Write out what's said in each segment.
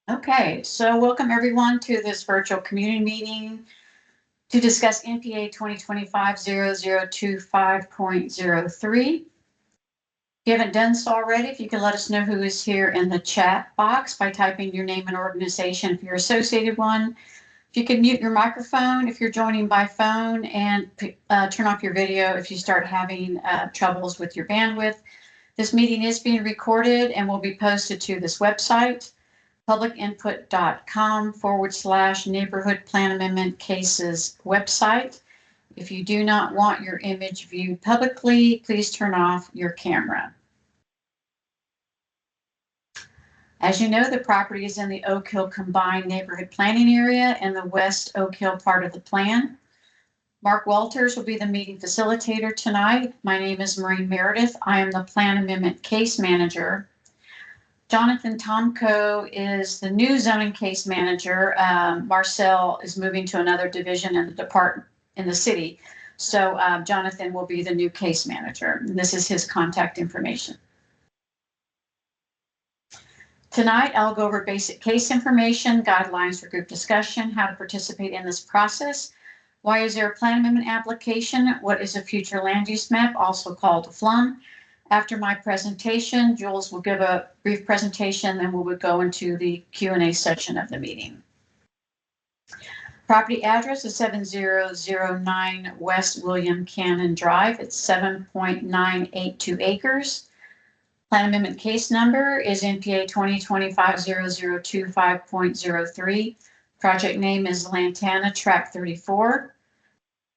Okay, so welcome everyone to this virtual community meeting to discuss NPA 2025-0025.03. If you haven't done so already, if you can let us know who is here in the chat box by typing your name and organization if you're associated one. If you can mute your microphone if you're joining by phone, and turn off your video if you start having troubles with your bandwidth. This meeting is being recorded and will be posted to this website, publicinput.com/neighborhood plan amendment cases website. If you do not want your image viewed publicly, please turn off your camera. As you know, the property is in the Oak Hill Combined Neighborhood Planning Area in the West Oak Hill part of the plan. Mark Walters will be the meeting facilitator tonight. My name is Maureen Meredith. I am the Plan Amendment Case Manager. Jonathan Tomko is the new zoning case manager. Marcel is moving to another division in the department in the city. So Jonathan will be the new case manager. And this is his contact information. Tonight, I'll go over basic case information, guidelines for group discussion, how to participate in this process. Why is there a plan amendment application? What is a future land use map, also called a FLUM? After my presentation, Jules will give a brief presentation, then we will go into the Q&A section of the meeting. Property address is 7009 West William Cannon Drive. It's 7.982 acres. Plan amendment case number is NPA 2025-0025.03. Project name is Lantana, Tract 34.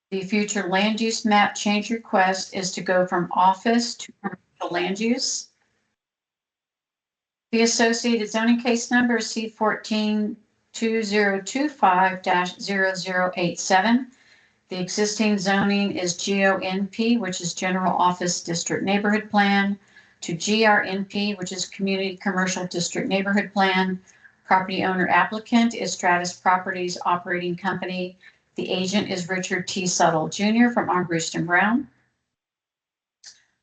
The future land use map change request is to go from office to commercial land use. The associated zoning case number is C14-2025-0087. The existing zoning is GONP, which is General Office District Neighborhood Plan, to GRNP, which is Community Commercial District Neighborhood Plan. Property owner applicant is Stratus Properties Operating Company. The agent is Richard T. Suttle Jr. from Armbruster & Brown.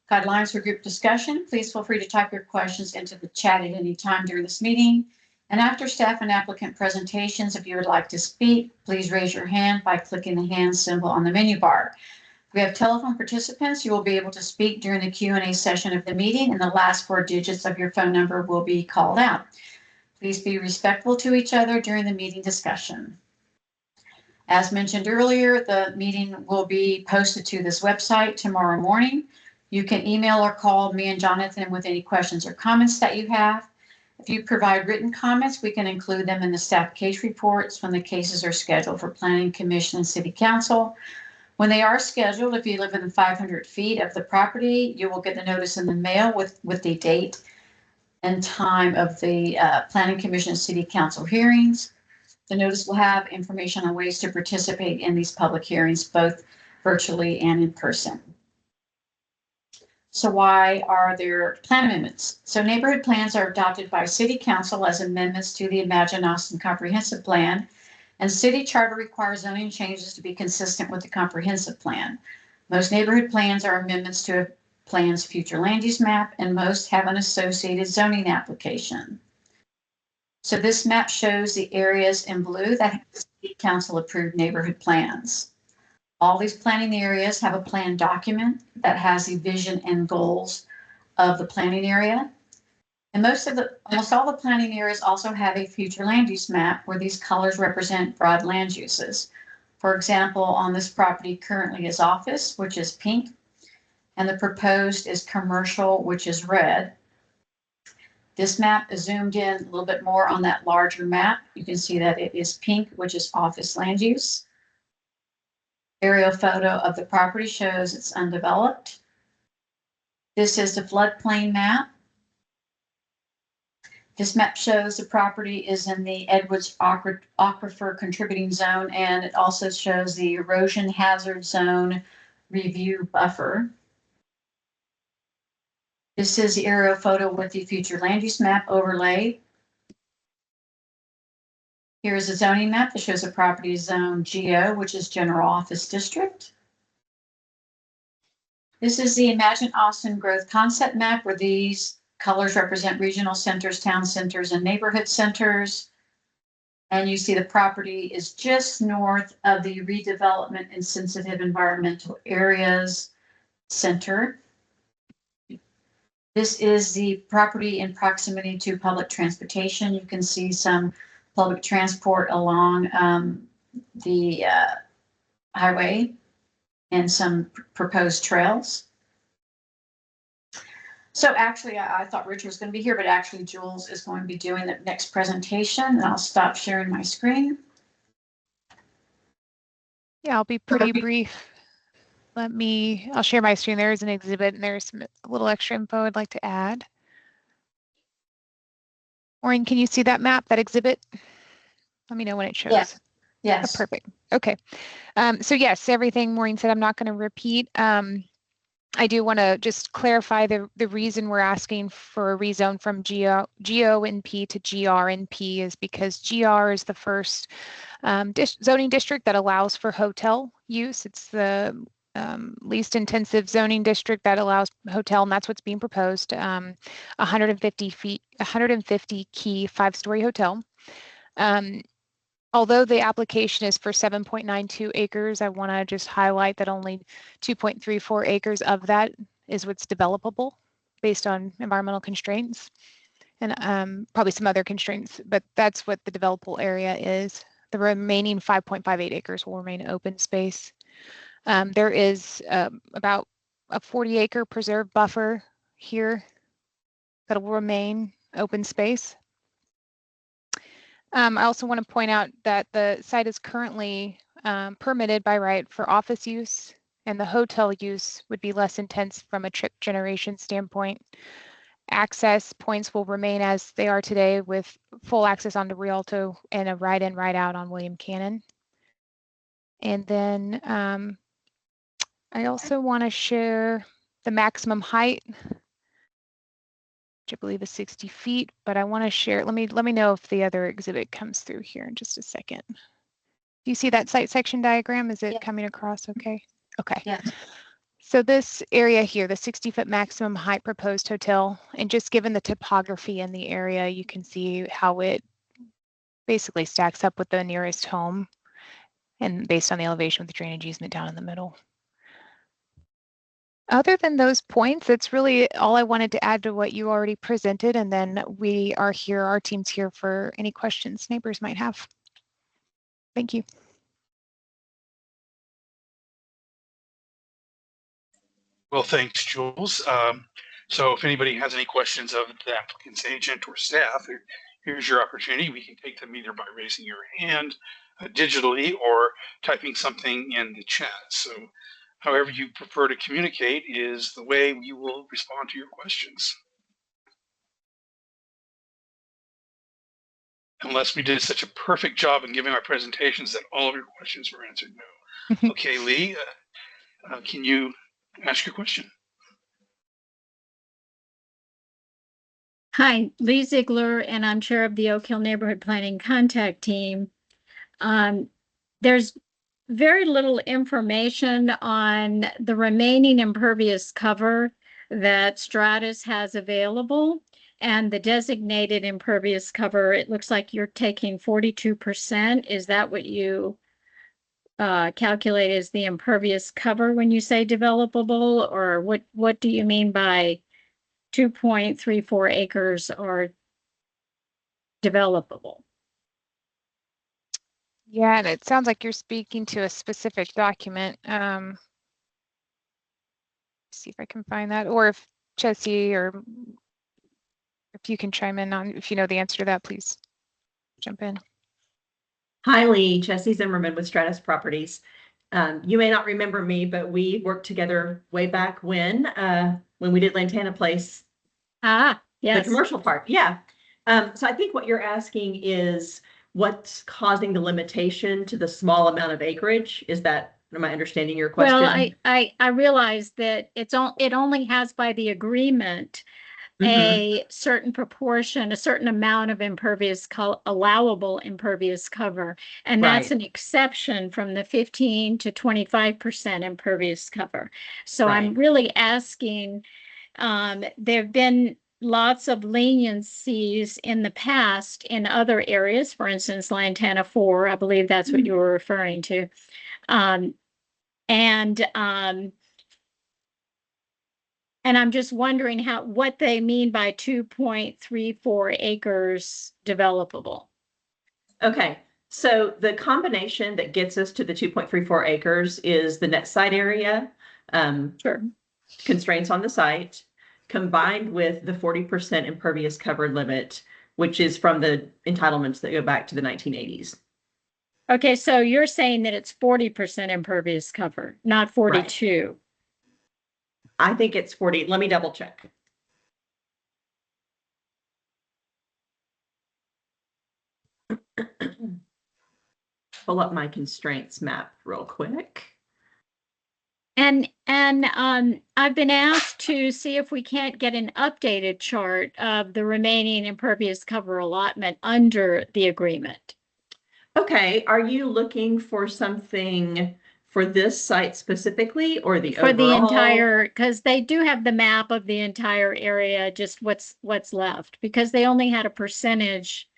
Guidelines for group discussion. Please feel free to type your questions into the chat at any time during this meeting. And after staff and applicant presentations, if you would like to speak, please raise your hand by clicking the hand symbol on the menu bar. If we have telephone participants, you will be able to speak during the Q&A session of the meeting, and the last 4 digits of your phone number will be called out. Please be respectful to each other during the meeting discussion. As mentioned earlier, the meeting will be posted to this website tomorrow morning. You can email or call me and Jonathan with any questions or comments that you have. If you provide written comments, we can include them in the staff case reports when the cases are scheduled for Planning Commission and City Council. When they are scheduled, if you live within 500 feet of the property, you will get the notice in the mail with the date and time of the Planning Commission and City Council hearings. The notice will have information on ways to participate in these public hearings, both virtually and in person. So why are there plan amendments? So neighborhood plans are adopted by City Council as amendments to the Imagine Austin Comprehensive Plan, and City Charter requires zoning changes to be consistent with the Comprehensive Plan. Most neighborhood plans are amendments to a plan's future land use map, and most have an associated zoning application. So this map shows the areas in blue that have City Council approved neighborhood plans. All these planning areas have a plan document that has the vision and goals of the planning area. And almost all the planning areas also have a future land use map where these colors represent broad land uses. For example, on this property currently is office, which is pink, and the proposed is commercial, which is red. This map is zoomed in a little bit more on that larger map. You can see that it is pink, which is office land use. Aerial photo of the property shows it's undeveloped. This is the floodplain map. This map shows the property is in the Edwards Aquifer contributing zone, and it also shows the erosion hazard zone review buffer. This is the aerial photo with the future land use map overlay. Here is a zoning map that shows a property zone GO, which is General Office District. This is the Imagine Austin Growth Concept Map, where these colors represent regional centers, town centers, and neighborhood centers. And you see the property is just north of the redevelopment and sensitive environmental areas center. This is the property in proximity to public transportation. You can see some public transport along the highway and some proposed trails. So actually, I thought Richard was going to be here, but actually Jules is going to be doing the next presentation, and I'll stop sharing my screen. Yeah, I'll be pretty brief. I'll share my screen. There is an exhibit and there's some a little extra info I'd like to add. Maureen, can you see that map, that exhibit? Let me know when it shows. Yes. Yes. Oh, perfect. Okay. So yes, everything Maureen said, I'm not going to repeat. I do want to just clarify the reason we're asking for a rezone from GONP to GRNP is because GR is the first zoning district that allows for hotel use. It's the least intensive zoning district that allows hotel, and that's what's being proposed. 150 key 5-story hotel. Although the application is for 7.92 acres, I want to just highlight that only 2.34 acres of that is what's developable based on environmental constraints and probably some other constraints, but that's what the developable area is. The remaining 5.58 acres will remain open space. There is about a 40-acre preserve buffer here that will remain open space. I also want to point out that the site is currently permitted by right for office use, and the hotel use would be less intense from a trip generation standpoint. Access points will remain as they are today with full access onto Rialto and a right-in, right-out on William Cannon. And then I also want to share the maximum height, which I believe is 60 feet, but I want to share, let me know if the other exhibit comes through here in just a second. Do you see that site section diagram? Is it coming across okay? Okay. Yes. So this area here, the 60-foot maximum height proposed hotel, and just given the topography in the area, you can see how it basically stacks up with the nearest home and based on the elevation with the drainage easement down in the middle. Other than those points, that's really all I wanted to add to what you already presented. And then we are here, our team's here for any questions neighbors might have. Thank you. Well, thanks, Jules. So if anybody has any questions of the applicant's agent or staff, here's your opportunity. We can take them either by raising your hand digitally or typing something in the chat. So however you prefer to communicate is the way we will respond to your questions. Unless we did such a perfect job in giving our presentations that all of your questions were answered, no. Okay, Lee, can you ask your question? Hi, Lee Ziegler, and I'm chair of the Oak Hill Neighborhood Planning Contact Team. There's very little information on the remaining impervious cover that Stratus has available, and the designated impervious cover, it looks like you're taking 42%. Is that what you calculate as the impervious cover when you say developable, or what do you mean by 2.34 acres are developable? Yeah, and it sounds like you're speaking to a specific document. See if I can find that, or if Jesse or if you can chime in on, if you know the answer to that, please jump in. Hi, Lee. Jesse Zimmerman with Stratus Properties. You may not remember me, but we worked together way back when we did Lantana Place. Ah, yes. The commercial part, yeah. So I think what you're asking is what's causing the limitation to the small amount of acreage? Am I understanding your question? Well, I realize that it only has by the agreement a certain proportion, a certain amount of allowable impervious cover. And that's an exception from the 15 to 25% impervious cover. So I'm really asking, there've been lots of leniencies in the past in other areas, for instance, Lantana 4, I believe that's what you were referring to. And I'm just wondering what they mean by 2.34 acres developable. Okay, so the combination that gets us to the 2.34 acres is the net site area, Sure. constraints on the site, combined with the 40% impervious cover limit, which is from the entitlements that go back to the 1980s. Okay, so you're saying that it's 40% impervious cover, not 42. I think it's 40. Let me double check. Pull up my constraints map real quick. And I've been asked to see if we can't get an updated chart of the remaining impervious cover allotment under the agreement. Okay, are you looking for something for this site specifically or the For the overall? entire, because they do have the map of the entire area, just what's left, because they only had a percentage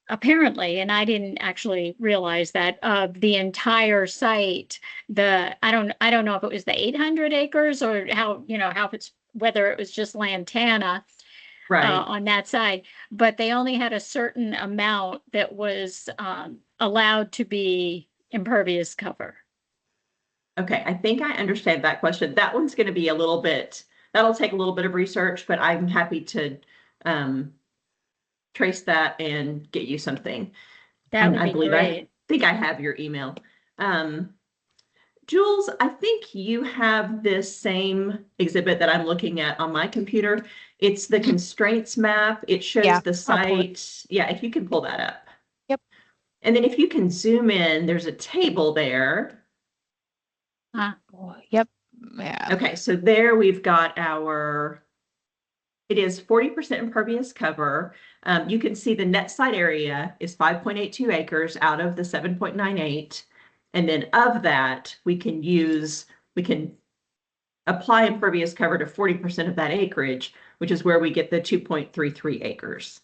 apparently, and I didn't actually realize that, of the entire site. I don't know if it was the 800 acres or how it's, whether it was just Lantana Right. on that side, but they only had a certain amount that was allowed to be impervious cover. Okay, I think I understand that question. That one's going to be that'll take a little bit of research, but I'm happy to trace that and get you something. That would I be believe great. I think I have your email. Jules, I think you have this same exhibit that I'm looking at on my computer. It's the constraints map. It shows Yeah, the I'll pull it. site. Yeah, if you can pull that up. Yep. And then if you can zoom in, there's a table there. Yep. Yeah. Okay, so there we've got it is 40% impervious cover. You can see the net site area is 5.82 acres out of the 7.98. And then of that, we can apply impervious cover to 40% of that acreage, which is where we get the 2.33 acres.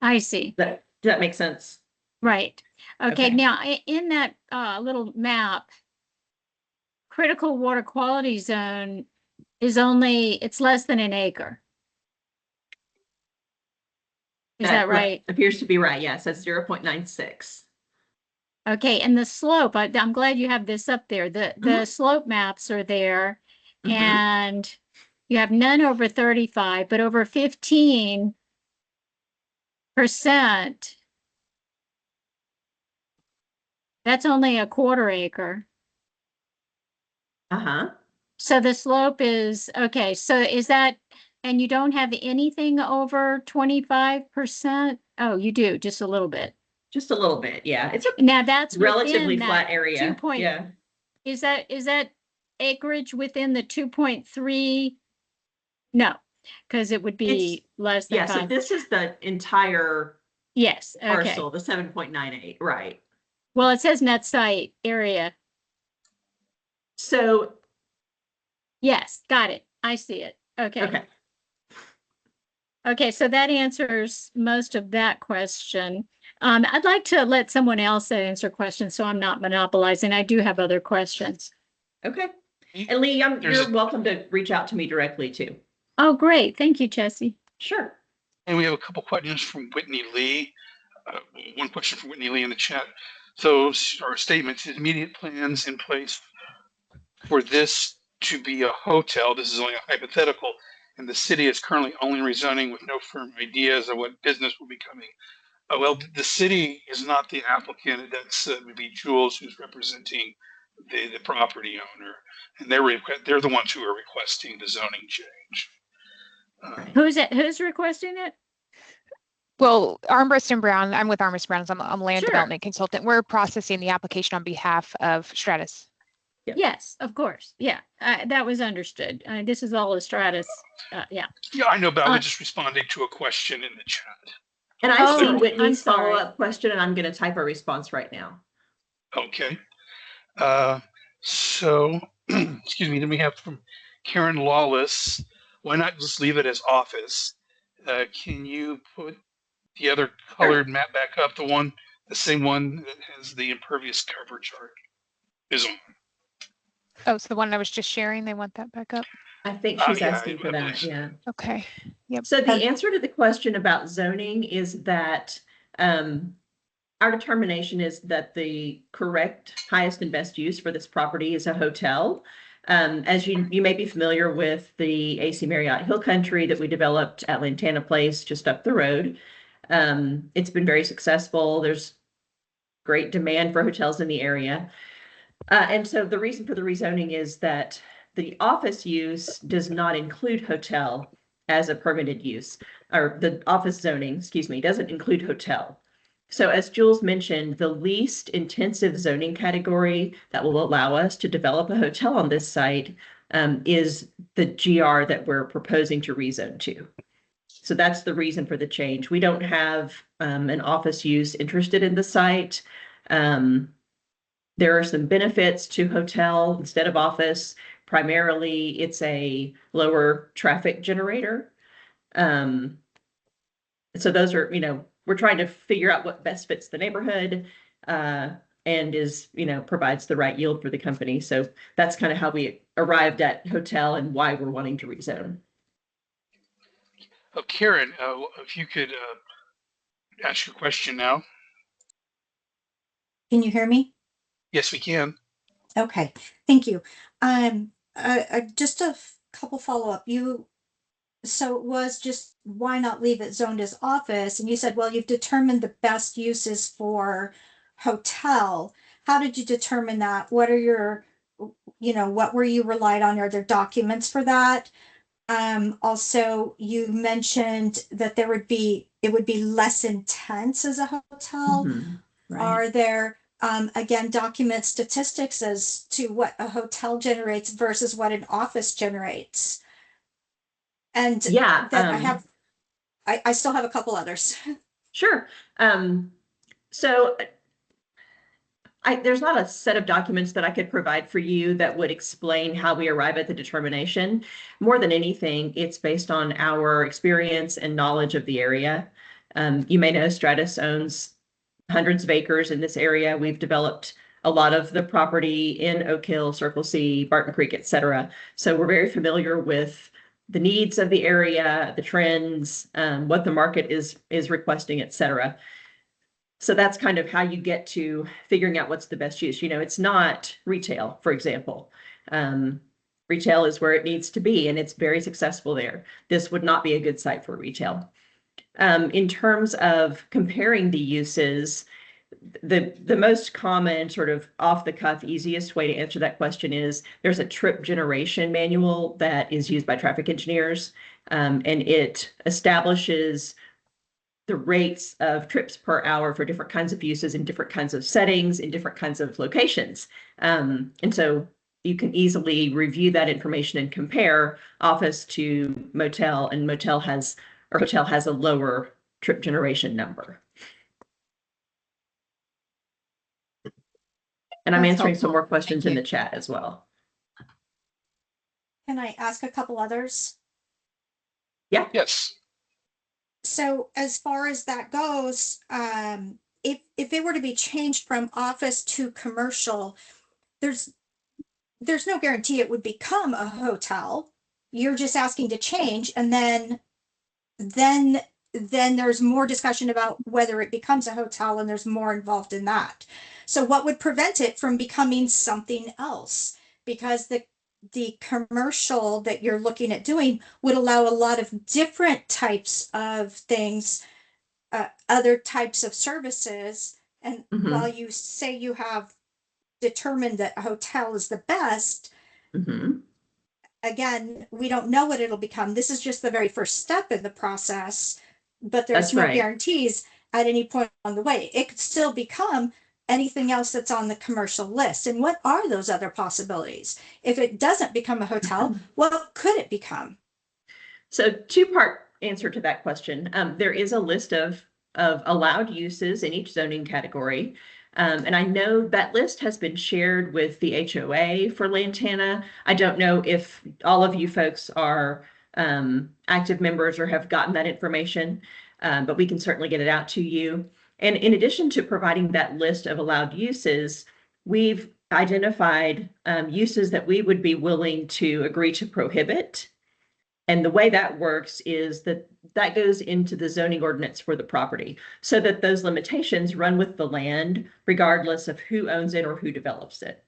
I see. Does that make sense? Right. Okay. Okay. Now, in that little map, critical water quality zone is it's less than an acre. Is that right? Appears to be right. Yes, that's 0.96. Okay, and the slope, I'm glad you have this up there. The slope maps are there, and you have none over 35, but over 15%. That's only a quarter acre. Uh-huh. So the slope is, okay, so is that, and you don't have anything over 25%? Oh, you do, just a little bit. Just a little bit, yeah. It's a Now that's relatively within flat that area. 2. Yeah. Is that acreage within the 2.3? No, because it would be less than Yeah, so 5. this is the entire Yes, okay. parcel, the 7.98, right. Well, it says net site area. So Yes, got it. I see it. Okay. okay. Okay, so that answers most of that question. I'd like to let someone else answer questions, so I'm not monopolizing. I do have other questions. Okay. And Lee, you're welcome to reach out to me directly too. Oh, great. Thank you, Jesse. Sure. And we have a couple questions from Whitney Lee. One question from Whitney Lee in the chat. So our statements, immediate plans in place for this to be a hotel. This is only a hypothetical, and the city is currently only rezoning with no firm ideas of what business will be coming. Well, the city is not the applicant. That's would be Jules, who's representing the property owner, and they're the ones who are requesting the zoning change. Who's requesting it? Well, Armbrust and Brown, I'm with Armbrust Brown. I'm a land Sure. development consultant. We're processing the application on behalf of Stratus. Yep. Yes, of course. Yeah, that was understood. This is all a Stratus. Yeah. Yeah, I know, but I was just responding to a question in the chat. And I see I'm Whitney's sorry. follow-up question, and I'm going to type a response right now. Okay. So, excuse me, then we have from Karen Lawless. why not just leave it as office? Can you put the other colored map back up, the same one that has the impervious cover chart is on? Oh, so the one I was just sharing, they want that back up? I think she's Yeah, asking for I believe that, so. yeah. Okay, yep. So the answer to the question about zoning is that our determination is that the correct highest and best use for this property is a hotel. As you may be familiar with the AC Marriott Hill Country that we developed at Lantana Place just up the road. It's been very successful. There's great demand for hotels in the area. And so the reason for the rezoning is that the office use does not include hotel as a permitted use, or the office zoning, excuse me, doesn't include hotel. So as Jules mentioned, the least intensive zoning category that will allow us to develop a hotel on this site is the GR that we're proposing to rezone to. So that's the reason for the change. We don't have an office use interested in the site. There are some benefits to hotel instead of office. Primarily, it's a lower traffic generator. So those are, we're trying to figure out what best fits the neighborhood and is, provides the right yield for the company. So that's kind of how we arrived at hotel and why we're wanting to rezone. Karen, if you could ask your question now. Can you hear me? Yes, we can. Okay, thank you. Just a couple follow-up. So it was just, why not leave it zoned as office? And you said, well, you've determined the best uses for hotel. How did you determine that? What are your, what were you relied on? Are there documents for that? Also, you mentioned that it would be less intense as a hotel. Right. Are there, again, document statistics as to what a hotel generates versus what an office generates? And Yeah, then I still have a couple others. Sure. So there's not a set of documents that I could provide for you that would explain how we arrive at the determination. More than anything, it's based on our experience and knowledge of the area. You may know Stratus owns hundreds of acres in this area. We've developed a lot of the property in Oak Hill, Circle C, Barton Creek, et cetera. So we're very familiar with the needs of the area, the trends, what the market is requesting, et cetera. So that's kind of how you get to figuring out what's the best use. It's not retail, for example. Retail is where it needs to be, and it's very successful there. This would not be a good site for retail. In terms of comparing the uses, the most common sort of off the cuff, easiest way to answer that question is there's a trip generation manual that is used by traffic engineers, and it establishes the rates of trips per hour for different kinds of uses in different kinds of settings, in different kinds of locations. And so you can easily review that information and compare office to motel, and hotel has a lower trip generation number. And I'm That's answering some helpful. more questions Thank in you. the chat as well. Can I ask a couple others? Yeah. Yes. So as far as that goes, if it were to be changed from office to commercial, there's no guarantee it would become a hotel. You're just asking to change, and then there's more discussion about whether it becomes a hotel, and there's more involved in that. So what would prevent it from becoming something else? Because the commercial that you're looking at doing would allow a lot of different types of things, other types of services. And while you say you have determined that a hotel is the best, again, we don't know what it'll become. This is just the very first step in the process, but there's no guarantees at any point on the way. It could still become anything else that's on the commercial list. And what are those other possibilities? If it doesn't become a hotel, what could it become? So two-part answer to that question. There is a list of allowed uses in each zoning category. And I know that list has been shared with the HOA for Lantana. I don't know if all of you folks are active members or have gotten that information, but we can certainly get it out to you. And in addition to providing that list of allowed uses, we've identified uses that we would be willing to agree to prohibit. And the way that works is that that goes into the zoning ordinance for the property so that those limitations run with the land regardless of who owns it or who develops it.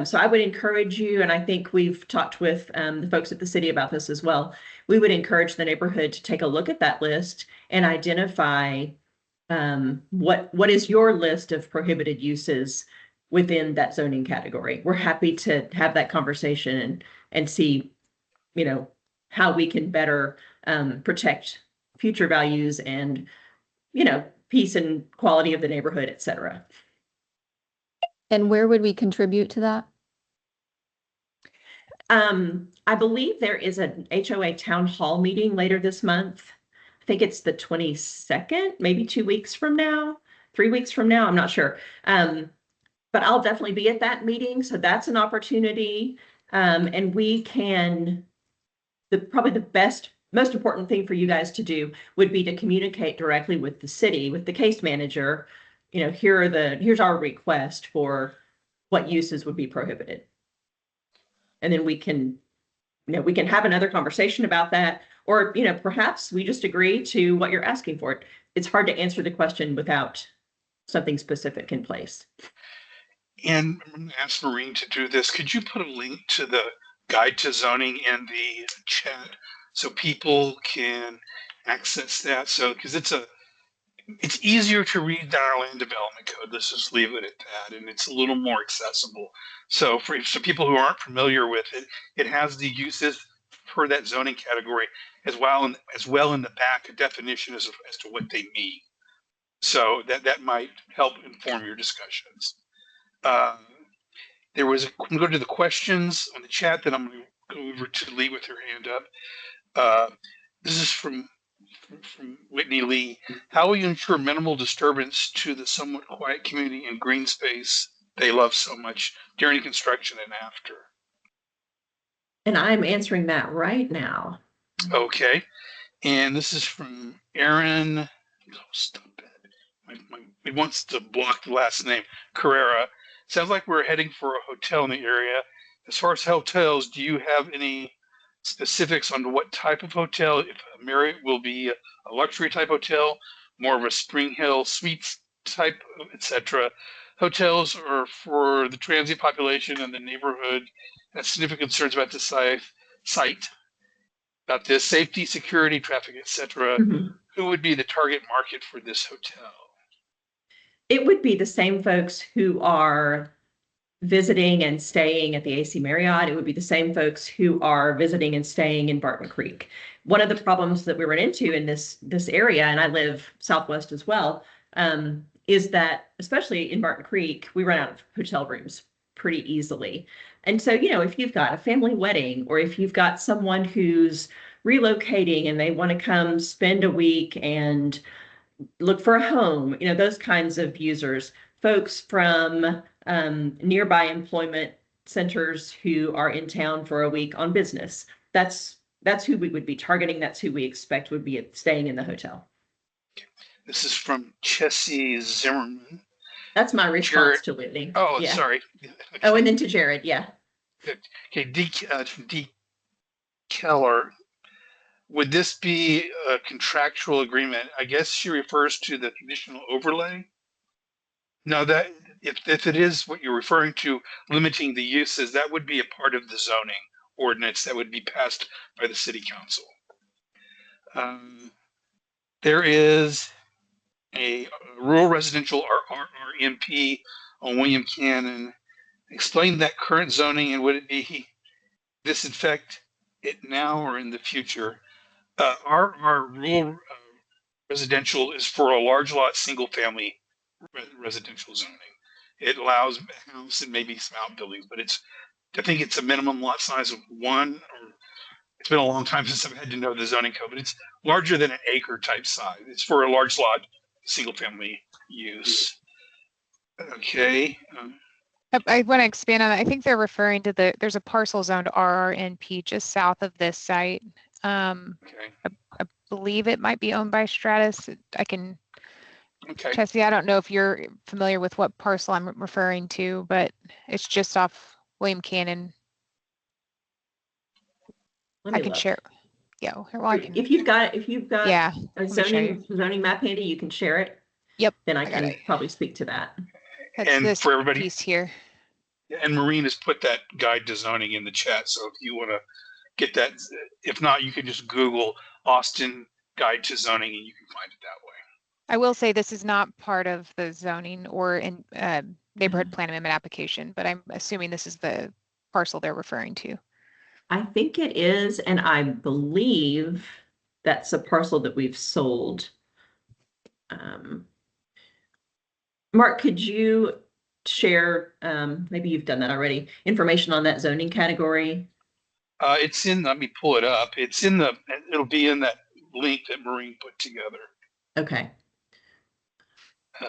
So I would encourage you, and I think we've talked with the folks at the city about this as well. We would encourage the neighborhood to take a look at that list and identify what is your list of prohibited uses within that zoning category. We're happy to have that conversation and see, you know, how we can better protect future values and, you know, peace and quality of the neighborhood, et cetera. And where would we contribute to that? I believe there is an HOA town hall meeting later this month. I think it's the 22nd, maybe 2 weeks from now, 3 weeks from now, I'm not sure. But I'll definitely be at that meeting. So that's an opportunity. And we can, probably the most important thing for you guys to do would be to communicate directly with the city, with the case manager. You know, here's our request for what uses would be prohibited. And then we can have another conversation about that, or, you know, perhaps we just agree to what you're asking for. It's hard to answer the question without something specific in place. And I'm going to ask Maureen to do this. Could you put a link to the guide to zoning in the chat so people can access that? So, because it's easier to read than our land development code. Let's just leave it at that. And it's a little more accessible. So for people who aren't familiar with it, it has the uses for that zoning category as well in the back, a definition as to what they mean. So that might help inform your discussions. I'm going to go to the questions on the chat, then I'm going to go over to Lee with her hand up. This is from Whitney Lee. How will you ensure minimal disturbance to the somewhat quiet community and green space they love so much during construction and after? And I'm answering that right now. Okay. And this is from Aaron. Oh, stop it. It wants to block the last name. Carrera. Sounds like we're heading for a hotel in the area. As far as hotels, do you have any specifics on what type of hotel? If a Marriott will be a luxury type hotel, more of a Spring Hill Suites type, etc. Hotels are for the transient population and the neighborhood. Has significant concerns about the site, about this safety, security, traffic, etc. Mm-hmm. Who would be the target market for this hotel? It would be the same folks who are visiting and staying at the AC Marriott. It would be the same folks who are visiting and staying in Barton Creek. One of the problems that we run into in this area, and I live Southwest as well, is that especially in Barton Creek, we run out of hotel rooms pretty easily. And so, you know, if you've got a family wedding, or if you've got someone who's relocating and they want to come spend a week and look for a home, you know, those kinds of users, folks from nearby employment centers who are in town for a week on business. That's who we would be targeting. That's who we expect would be staying in the hotel. This is from Chessie Zimmerman. That's my response to Whitney. Oh, yeah. Sorry. Oh, and then to Jared, yeah. Okay, D. Keller. Would this be a contractual agreement? I guess she refers to the conditional overlay. No, that if it is what you're referring to, limiting the uses, that would be a part of the zoning ordinance that would be passed by the city council. There is a rural residential RMP on William Cannon. Explain that current zoning, and would it be disinfect it now or in the future? Our rural residential is for a large lot, single family residential zoning. It allows a house and maybe some outbuildings, but I think it's a minimum lot size of 1. Or it's been a long time since I've had to know the zoning code, but it's larger than an acre type size. It's for a large lot, single family use. Okay. I want to expand on that. I think they're referring to there's a parcel zoned RRNP just south of this site. Okay. I believe it might be owned by Stratus. I can, Okay. Chessie, I don't know if you're familiar with what parcel I'm referring to, but it's just off William Cannon. Let me I can look. share. Yeah, well, I can. If you've got Yeah, a let me show you. zoning map handy, you can share it. Yep. Then I got can it. probably speak to that. That's And this for everybody, piece here. and Maureen has put that guide to zoning in the chat. So if you want to get that, if not, you can just Google Austin Guide to Zoning and you can find it that way. I will say this is not part of the zoning or in neighborhood plan amendment application, but I'm assuming this is the parcel they're referring to. I think it is, and I believe that's a parcel that we've sold. Mark, could you share, maybe you've done that already, information on that zoning category? It's in, let me pull it up. It's in the, it'll be in that link that Maureen put together. Okay. Uh,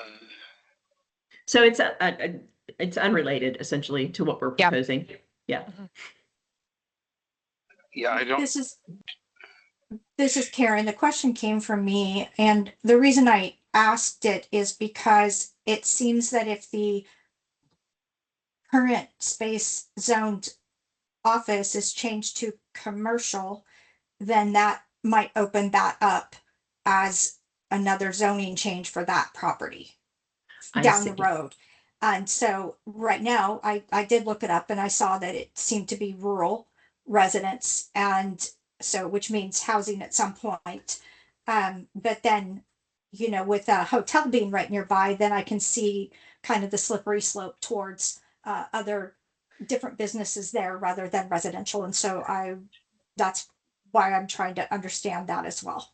So it's unrelated essentially to what we're Yeah. proposing. Yeah. yeah, I don't. This is Karen. The question came from me, and the reason I asked it is because it seems that if the current space zoned office is changed to commercial, then that might open that up as another zoning change for that property I down the see. road. And so right now, I did look it up and I saw that it seemed to be rural residents, and so, which means housing at some point. But then, you know, with a hotel being right nearby, then I can see kind of the slippery slope towards other different businesses there rather than residential. And so that's why I'm trying to understand that as well.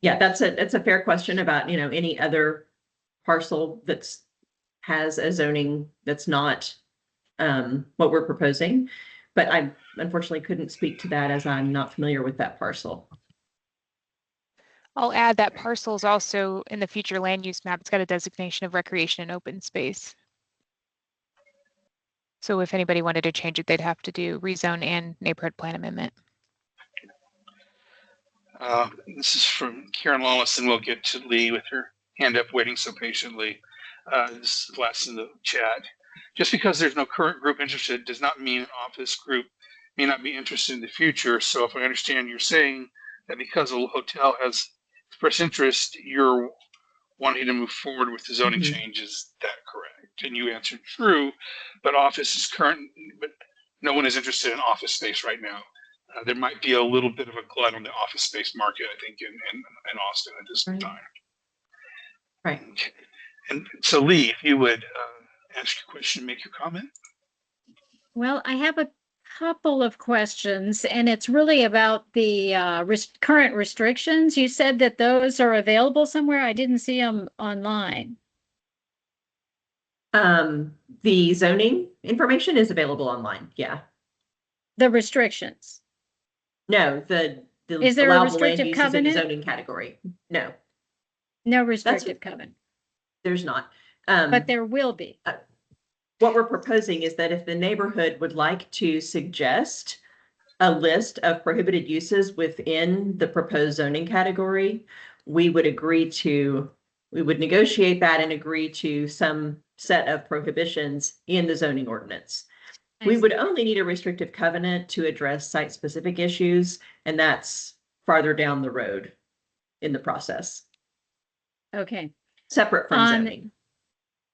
Yeah, that's a fair question about, you know, any other parcel that's has a zoning that's not what we're proposing. But I unfortunately couldn't speak to that as I'm not familiar with that parcel. I'll add that parcel is also in the future land use map. It's got a designation of recreation and open space. So if anybody wanted to change it, they'd have to do rezone and neighborhood plan amendment. This is from Karen Lawless, and we'll get to Lee with her hand up waiting so patiently. This is last in the chat. Just because there's no current group interested does not mean an office group may not be interested in the future. So if I understand, you're saying that because a hotel has expressed interest, you're wanting to move forward with the zoning change. Is that correct? And you answered true, but office is current, but no one is interested in office space right now. There might be a little bit of a glut on the office space market, I think, in Austin at this time. Right. Okay. And so, Lee, if you would ask your question, make your comment. Well, I have a couple of questions, and it's really about the current restrictions. You said that those are available somewhere. I didn't see them online. The zoning information is available online. Yeah. The restrictions. No, the Is there a allowable land restrictive uses in the covenant? zoning category. No, No restrictive covenant, there's not. but there will be. What we're proposing is that if the neighborhood would like to suggest a list of prohibited uses within the proposed zoning category, we would negotiate that and agree to some set of prohibitions in the zoning ordinance. We would only need a restrictive covenant to address site-specific issues, and that's farther down the road in the process. Okay. Separate from zoning.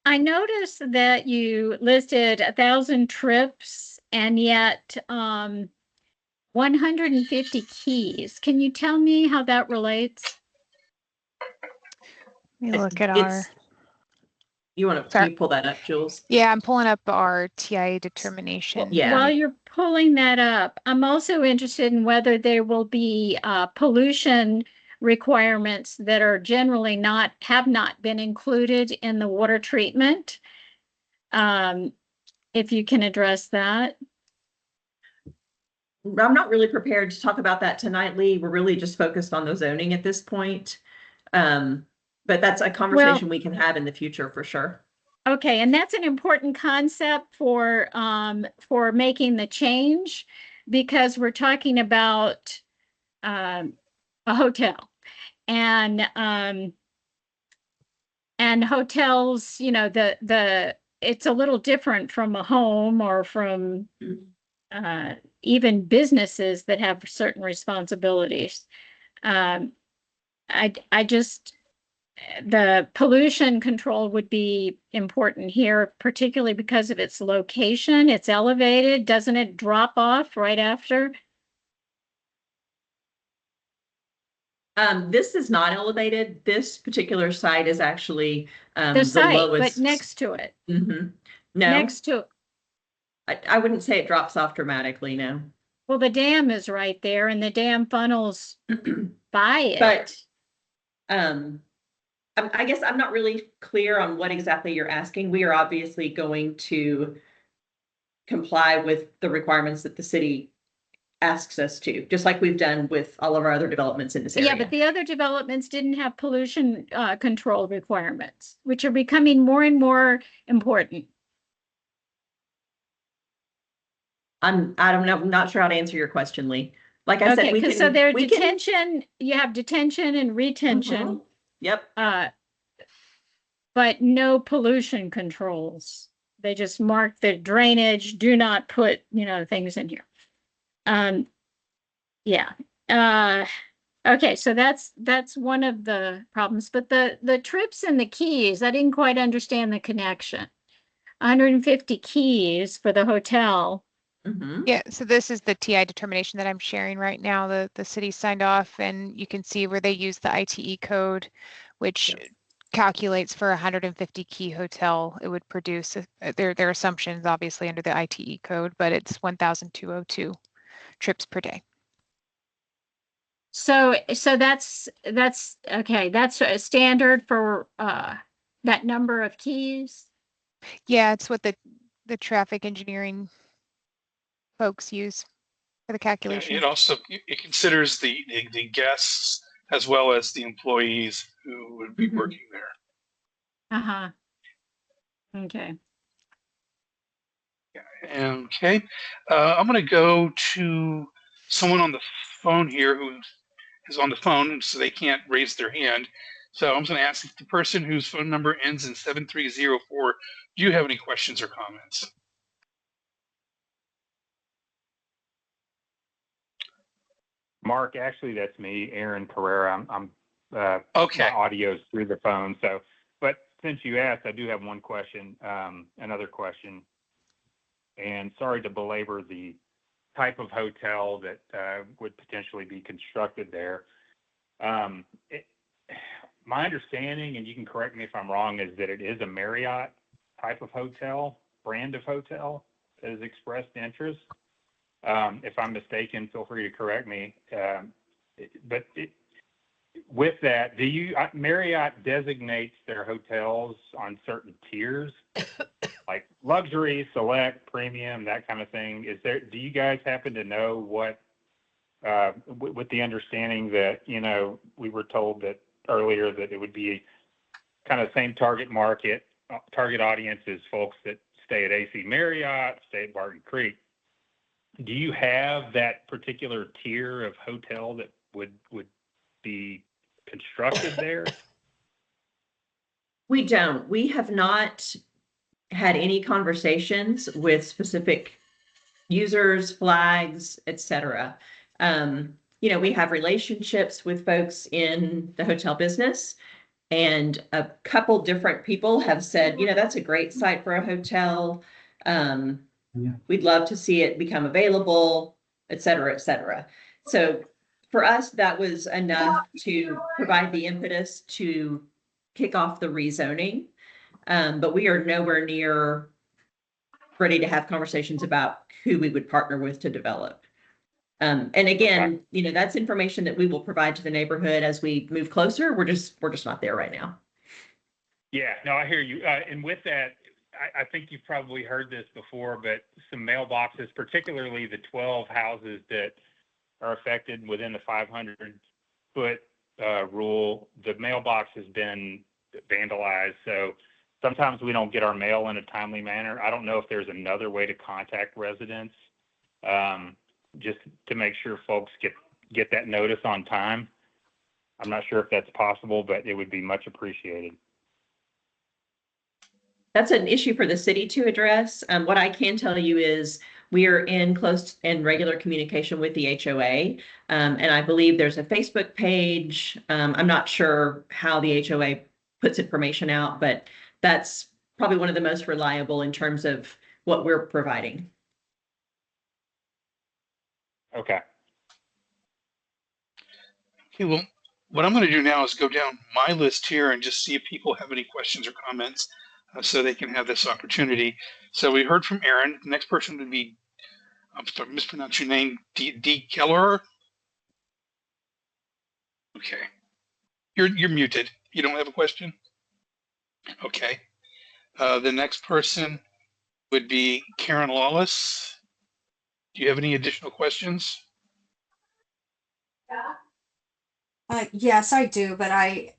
I noticed that you listed 1,000 trips and yet 150 keys. Can you tell me how that relates? Let me look at our. You want to pull that up, Jules? Yeah, I'm pulling up our TIA determination. Yeah. While you're pulling that up, I'm also interested in whether there will be pollution requirements that are generally have not been included in the water treatment. If you can address that. I'm not really prepared to talk about that tonight, Lee. We're really just focused on the zoning at this point. But that's a conversation we can have in the future for sure. Okay, and that's an important concept for making the change, because we're talking about a hotel, and hotels, you know, it's a little different from a home or from even businesses that have certain responsibilities. I just, the pollution control would be important here, particularly because of its location. It's elevated. Doesn't it drop off right after? This is not elevated. This particular site is actually The the site, but lowest. next to it, Mhm. No, next to, I wouldn't say it drops off dramatically, no. well, the dam is right there and the dam funnels by it. But I guess I'm not really clear on what exactly you're asking. We are obviously going to comply with the requirements that the city asks us to, just like we've done with all of our other developments in this area. Yeah, but the other developments didn't have pollution control requirements, which are becoming more and more important. I don't know, I'm not sure how to answer your question, Lee. Like I said, Okay, we because can. so there's we can- detention, you have detention and retention, Yep. but no pollution controls. They just mark the drainage, do not put, you know, things in here. Yeah. Okay, so that's one of the problems, but the trips and the keys, I didn't quite understand the connection. 150 keys for the hotel. Mhm. Yeah, so this is the TI determination that I'm sharing right now. The city signed off, and you can see where they use the ITE code, which Yes. calculates for a 150 key hotel. It would produce their assumptions obviously under the ITE code, but it's 1,202 trips per day. So that's okay. That's a standard for that number of keys. Yeah, it's what the traffic engineering folks use for the calculation. It also it considers the guests as well as the employees who would be working there. Uh-huh. Okay. Okay, I'm going to go to someone on the phone here who is on the phone, so they can't raise their hand. So I'm just going to ask if the person whose phone number ends in 7304, do you have any questions or comments? Mark, actually, that's me, Aaron Pereira. I'm Okay. My audio's through the phone. So, but since you asked, I do have one question, another question. And sorry to belabor the type of hotel that would potentially be constructed there. My understanding, and you can correct me if I'm wrong, is that it is a Marriott type of hotel, brand of hotel that has expressed interest. If I'm mistaken, feel free to correct me. But with that, Marriott designates their hotels on certain tiers, like luxury, select, premium, that kind of thing. Do you guys happen to know what, with the understanding that, you know, we were told that earlier that it would be kind of same target market, target audience as folks that stay at AC Marriott, stay at Barton Creek. Do you have that particular tier of hotel that would be constructed there? We don't. We have not had any conversations with specific users, flags, etc. You know, we have relationships with folks in the hotel business, and a couple different people have said, you know, that's a great site for a hotel. We'd love to see it become available, et cetera, et cetera. So for us, that was enough to provide the impetus to kick off the rezoning. But we are nowhere near ready to have conversations about who we would partner with to develop. And again, you know, that's information that we will provide to the neighborhood as we move closer. We're just not there right now. Yeah, no, I hear you. And with that, I think you've probably heard this before, but some mailboxes, particularly the 12 houses that are affected within the 500-foot rule, the mailbox has been vandalized. So sometimes we don't get our mail in a timely manner. I don't know if there's another way to contact residents, just to make sure folks get that notice on time. I'm not sure if that's possible, but it would be much appreciated. That's an issue for the city to address. What I can tell you is we are in close and regular communication with the HOA. And I believe there's a Facebook page. I'm not sure how the HOA puts information out, but that's probably one of the most reliable in terms of what we're providing. Okay. Okay, well, what I'm going to do now is go down my list here and just see if people have any questions or comments so they can have this opportunity. So we heard from Aaron. The next person would be, I'm sorry, mispronounce your name, D. Keller. Okay. You're muted. You don't have a question? Okay. The next person would be Karen Lawless. Do you have any additional questions? Yes, I do, but I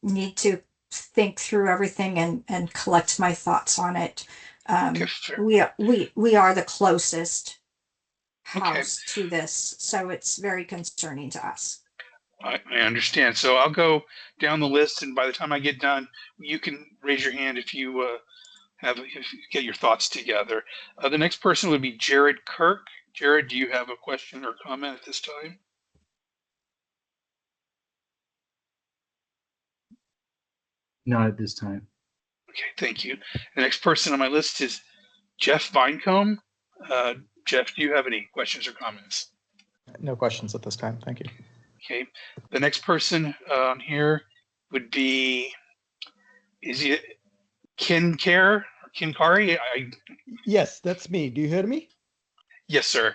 need to think through everything and collect my thoughts on it. Okay, fair. We are the closest Okay. house to this, so it's very concerning to us. I understand. So I'll go down the list, and by the time I get done, you can raise your hand if you if you get your thoughts together. The next person would be Jared Kirk. Jared, do you have a question or comment at this time? Not at this time. Okay, thank you. The next person on my list is Jeff Vinecombe. Jeff, do you have any questions or comments? No questions at this time. Thank you. Okay. The next person on here would be, is he Kinkari? Yes, that's me. Do you hear me? Yes, sir.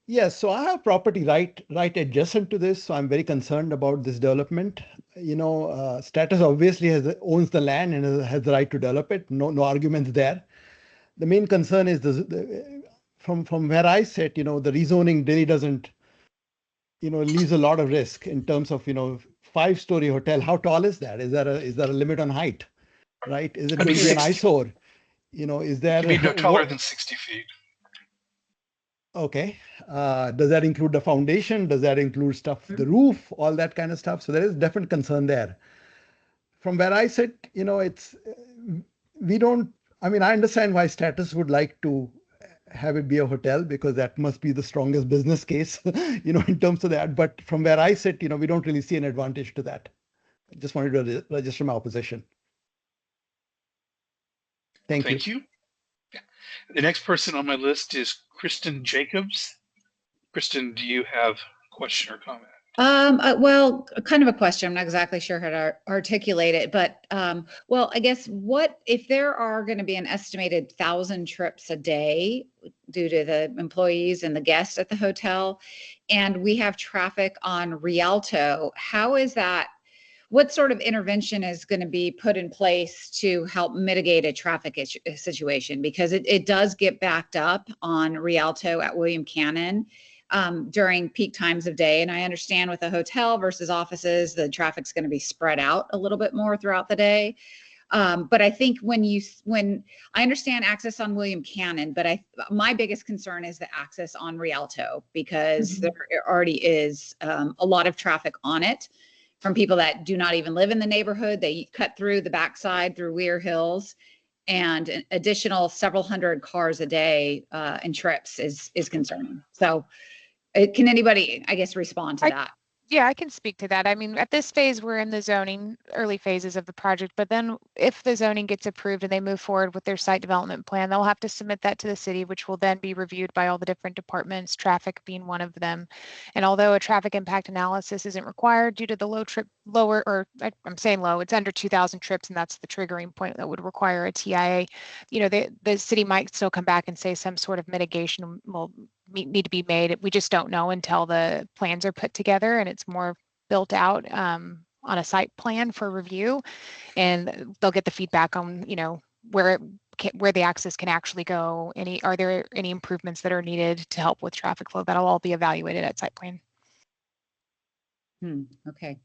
Yes, so I have property right adjacent to this, so I'm very concerned about this development. You know, Stratus obviously owns the land and has the right to develop it. No arguments there. The main concern is from where I sit, you know, the rezoning really doesn't, you know, leaves a lot of risk in terms of, you know, 5-story hotel. How tall is that? Is there a limit on height? Right? Is it going to be an eyesore? You know, is there? It can be no taller than 60 feet. Okay. Does that include the foundation? Does that include stuff, the roof, all that kind of stuff? So there is definite concern there. From where I sit, you know, I mean, I understand why Stratus would like to have it be a hotel because that must be the strongest business case, you know, in terms of that. But from where I sit, you know, we don't really see an advantage to that. I just wanted to register my opposition. Thank you. Yeah. The next person on my list is Kristen Jacobs. Kristen, do you have a question or comment? Well, kind of a question. I'm not exactly sure how to articulate it, but well, I guess what if there are going to be an estimated 1,000 trips a day due to the employees and the guests at the hotel, and we have traffic on Rialto, how is that? What sort of intervention is going to be put in place to help mitigate a traffic situation? Because it does get backed up on Rialto at William Cannon during peak times of day. And I understand with a hotel versus offices, the traffic's going to be spread out a little bit more throughout the day. But I think when I understand access on William Cannon, but my biggest concern is the access on Rialto, because there already is a lot of traffic on it from people that do not even live in the neighborhood. They cut through the backside through Weir Hills, and an additional several hundred cars a day in trips is concerning. So can anybody, I guess, respond to that? Yeah, I can speak to that. I mean, at this phase, we're in the zoning early phases of the project, but then if the zoning gets approved and they move forward with their site development plan, they'll have to submit that to the city, which will then be reviewed by all the different departments, traffic being one of them. And although a traffic impact analysis isn't required due to the I'm saying low, it's under 2,000 trips, and that's the triggering point that would require a TIA. You know, the city might still come back and say some sort of mitigation will need to be made. We just don't know until the plans are put together and it's more built out on a site plan for review, and they'll get the feedback on, you know, where the access can actually go. Are there any improvements that are needed to help with traffic flow? That'll all be evaluated at site plan. Okay.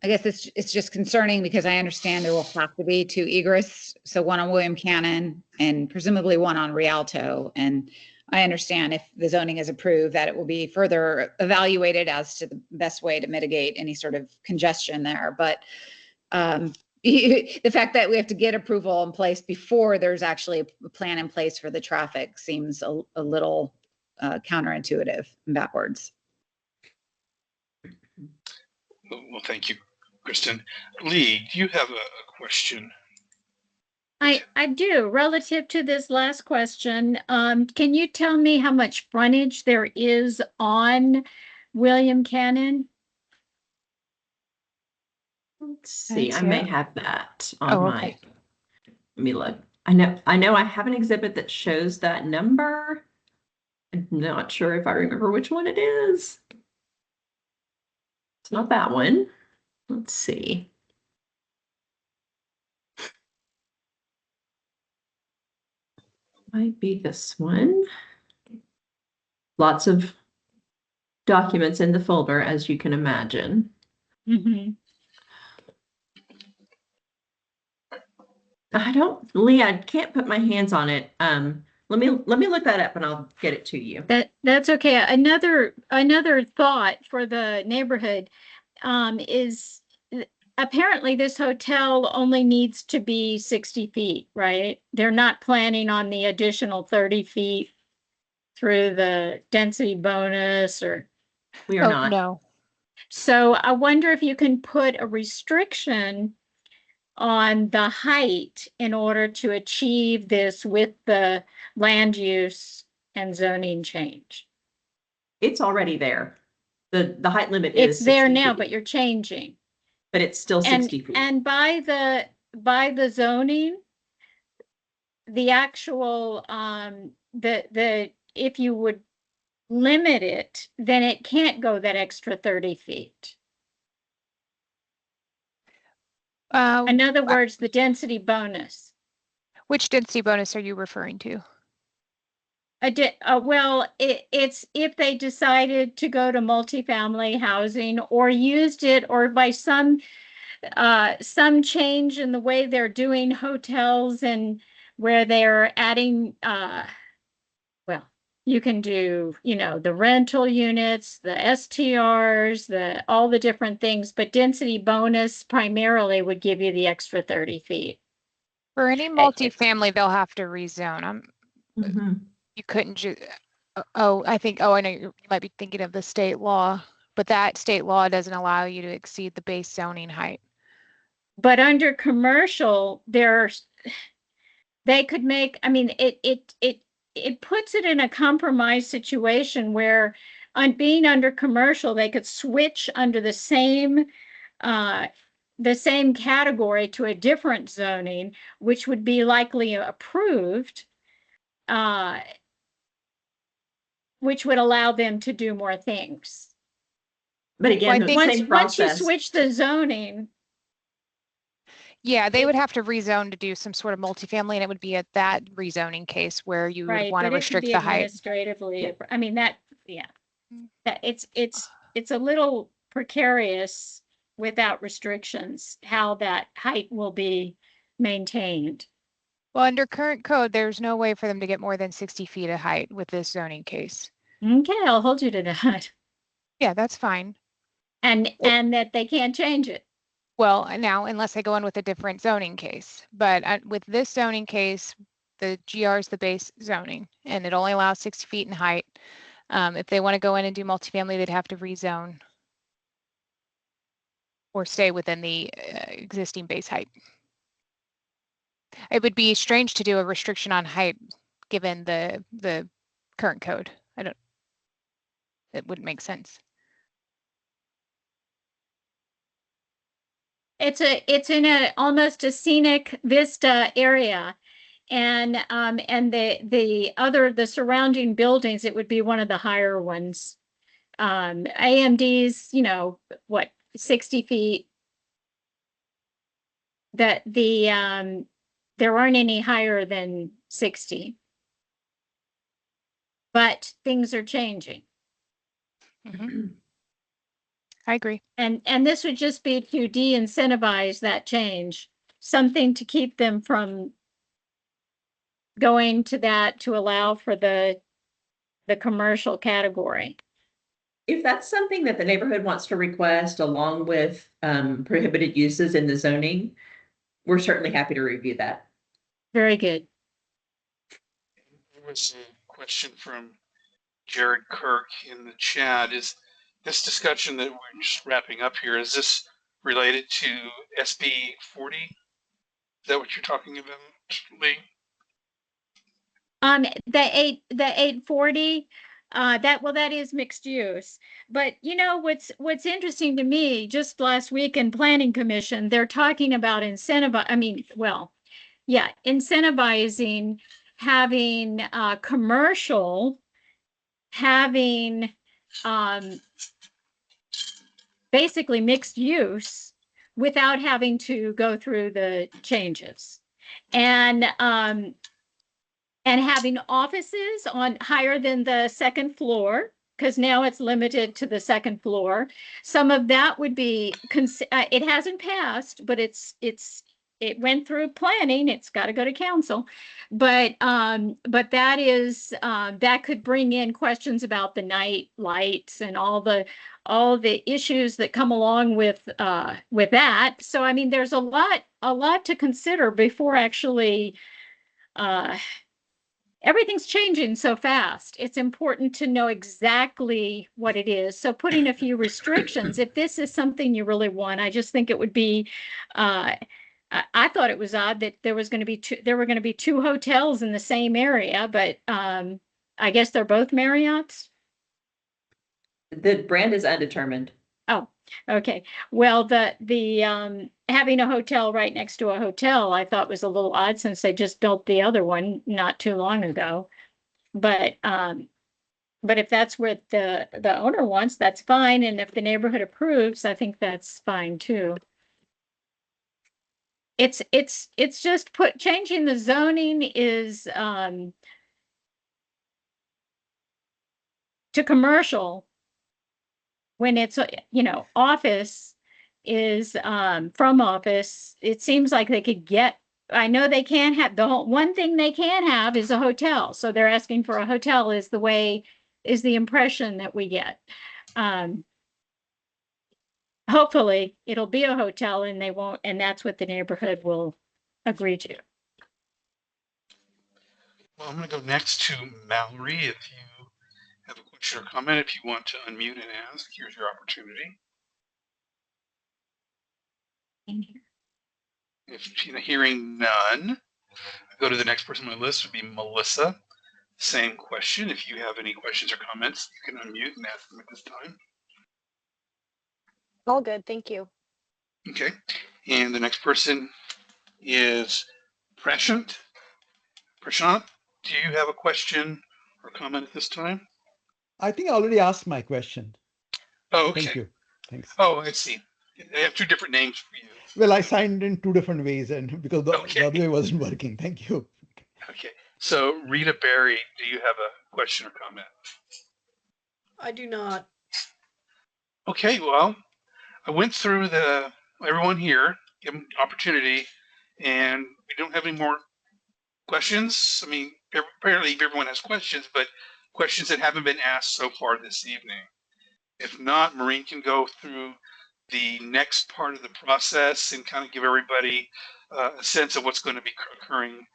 I guess it's just concerning because I understand there will have to be 2 egress, so one on William Cannon and presumably one on Rialto. And I understand if the zoning is approved that it will be further evaluated as to the best way to mitigate any sort of congestion there. But the fact that we have to get approval in place before there's actually a plan in place for the traffic seems a little counterintuitive and backwards. Well, thank you, Kristen. Lee, do you have a question? I do. Relative to this last question, can you tell me how much frontage there is on William Cannon? Let's see, I That's may it. have that on Oh, my, okay. let me look. I know I have an exhibit that shows that number. I'm not sure if I remember which one it is. It's not that one. Let's see. Might be this one. Lots of documents in the folder, as you can imagine. Mm-hmm. Lee, I can't put my hands on it. Let me look that up and I'll get it to you. That's okay. Another thought for the neighborhood is apparently this hotel only needs to be 60 feet, right? They're not planning on the additional 30 feet through the density bonus or. We are Oh, not. no. So I wonder if you can put a restriction on the height in order to achieve this with the land use and zoning change. It's already there. The height limit It's is there 60 now, feet, but you're changing. but it's still 60 feet. And by the zoning, the actual if you would limit it, then it can't go that extra 30 feet. In other words, the density bonus. Which density bonus are you referring to? Well, it's if they decided to go to multifamily housing or used it or by some change in the way they're doing hotels and where they're adding, well, you can do, the rental units, the STRs, all the different things, but density bonus primarily would give you the extra 30 feet. For any multifamily, they'll have to rezone. You couldn't just, I know you might be thinking of the state law, but that state law doesn't allow you to exceed the base zoning height. But under commercial, they could make, it puts it in a compromised situation where on being under commercial, they could switch under the same category to a different zoning, which would be likely approved, which would allow them to do more things. But again, Well, the same process. Once you switch the zoning. Yeah, they would have to rezone to do some sort of multifamily, and it would be at that rezoning case where you would want to restrict the height. Administratively, that it's a little precarious without restrictions, how that height will be maintained. Well, under current code, there's no way for them to get more than 60 feet of height with this zoning case. Okay, I'll hold you to that. Yeah, that's fine. And that they can't change it. Well, now, unless they go in with a different zoning case, but with this zoning case, the GR is the base zoning, and it only allows 60 feet in height. If they want to go in and do multifamily, they'd have to rezone or stay within the existing base height. It would be strange to do a restriction on height given the current code. It wouldn't make sense. It's in a almost a scenic vista area, and the surrounding buildings, it would be one of the higher ones. AMD's, 60 feet. That there aren't any higher than 60, but things are changing. I agree. And this would just be to de-incentivize that change, something to keep them from going to that to allow for the commercial category. If that's something that the neighborhood wants to request along with prohibited uses in the zoning, we're certainly happy to review that. Very good. There was a question from Jared Kirk in the chat. Is this discussion that we're just wrapping up here, is this related to SB 40? Is that what you're talking about, Lee? The 840, that is mixed use. But you know, what's interesting to me, just last week in Planning Commission, they're talking about incentivizing having commercial, having basically mixed use without having to go through the changes. And having offices on higher than the second floor, because now it's limited to the second floor. Some of that would be, it hasn't passed, but it went through planning. It's got to go to council. But that is, that could bring in questions about the night lights and all the issues that come along with that. So, I mean, there's a lot to consider before actually, everything's changing so fast. It's important to know exactly what it is. So putting a few restrictions, if this is something you really want, I just think it would be, I thought it was odd that there were going to be two hotels in the same area, but I guess they're both Marriott's. The brand is undetermined. Oh, okay. Well, the having a hotel right next to a hotel, I thought was a little odd since they just built the other one not too long ago. But if that's what the owner wants, that's fine. And if the neighborhood approves, I think that's fine too. It's just changing the zoning is to commercial. When it's, office is from office, it seems like they could get, I know they can't have, one thing they can have is a hotel. So they're asking for a hotel is the impression that we get. Hopefully it'll be a hotel and they won't, and that's what the neighborhood will agree to. Well, I'm going to go next to Mallory. If you have a question or comment, if you want to unmute and ask, here's your opportunity. If hearing none, go to the next person on my list would be Melissa. Same question. If you have any questions or comments, you can unmute and ask them at this time. All good, thank you. Okay. And the next person is Prashant. Prashant, do you have a question or comment at this time? I think I already asked my question. Oh, okay. Thank you. Thanks. Oh, I see. They have two different names for you. Well, I signed in two different ways, and because the other way wasn't working. Thank you. Okay. So, Rita Berry, do you have a question or comment? I do not. Okay. Well, I went through everyone here, give them opportunity, and we don't have any more questions. I mean, apparently everyone has questions, but questions that haven't been asked so far this evening. If not, Maureen can go through the next part of the process and kind of give everybody a sense of what's going to be occurring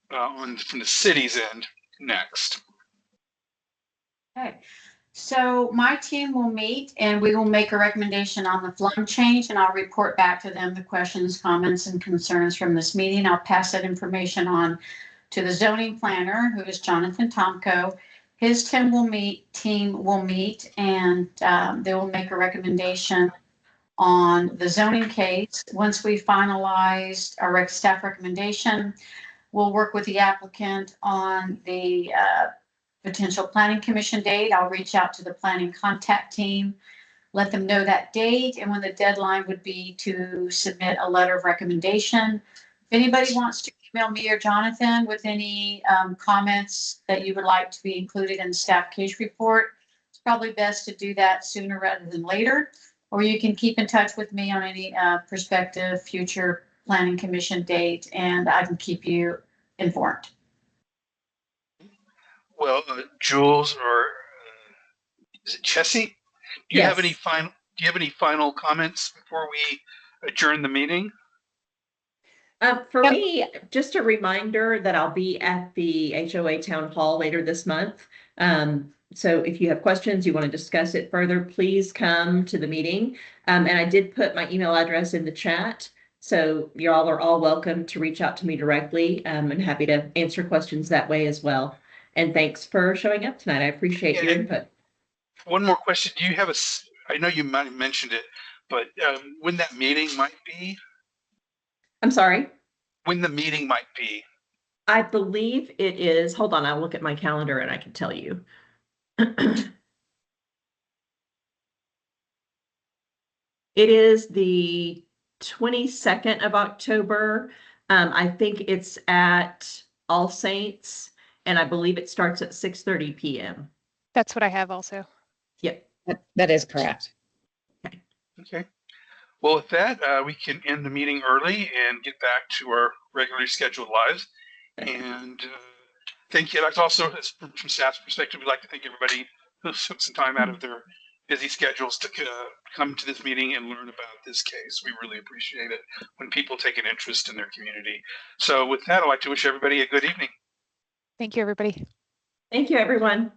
from the city's end next. Okay. So my team will meet and we will make a recommendation on the flood change, and I'll report back to them the questions, comments, and concerns from this meeting. I'll pass that information on to the zoning planner, who is Jonathan Tomko. His team will meet and they will make a recommendation on the zoning case. Once we finalized our staff recommendation, we'll work with the applicant on the potential planning commission date. I'll reach out to the planning contact team, let them know that date and when the deadline would be to submit a letter of recommendation. If anybody wants to email me or Jonathan with any comments that you would like to be included in the staff case report, it's probably best to do that sooner rather than later. or you can keep in touch with me on any prospective future planning commission date, and I can keep you informed. Well, Jules or is it Chessie? Do you have any Yes. final? Do you have any final comments before we adjourn the meeting? For Yep. me, just a reminder that I'll be at the HOA town hall later this month. So if you have questions, you want to discuss it further, please come to the meeting. And I did put my email address in the chat. So you all are all welcome to reach out to me directly. And happy to answer questions that way as well. And thanks for showing up tonight. I appreciate your input. One more question. Do you have I know you might have mentioned it, but when that meeting might be? I'm sorry? When the meeting might be? I believe it is, hold on, I'll look at my calendar and I can tell you. It is the 22nd of October. I think it's at All Saints, and I believe it starts at 6:30 p.m. That's what I have also. Yep. That is correct. Okay. Well, with that, we can end the meeting early and get back to our regularly scheduled lives. And thank you. I'd like to also, from staff's perspective, we'd like to thank everybody who took some time out of their busy schedules to come to this meeting and learn about this case. We really appreciate it when people take an interest in their community. So with that, I'd like to wish everybody a good evening. Thank you, everybody. Thank you, everyone.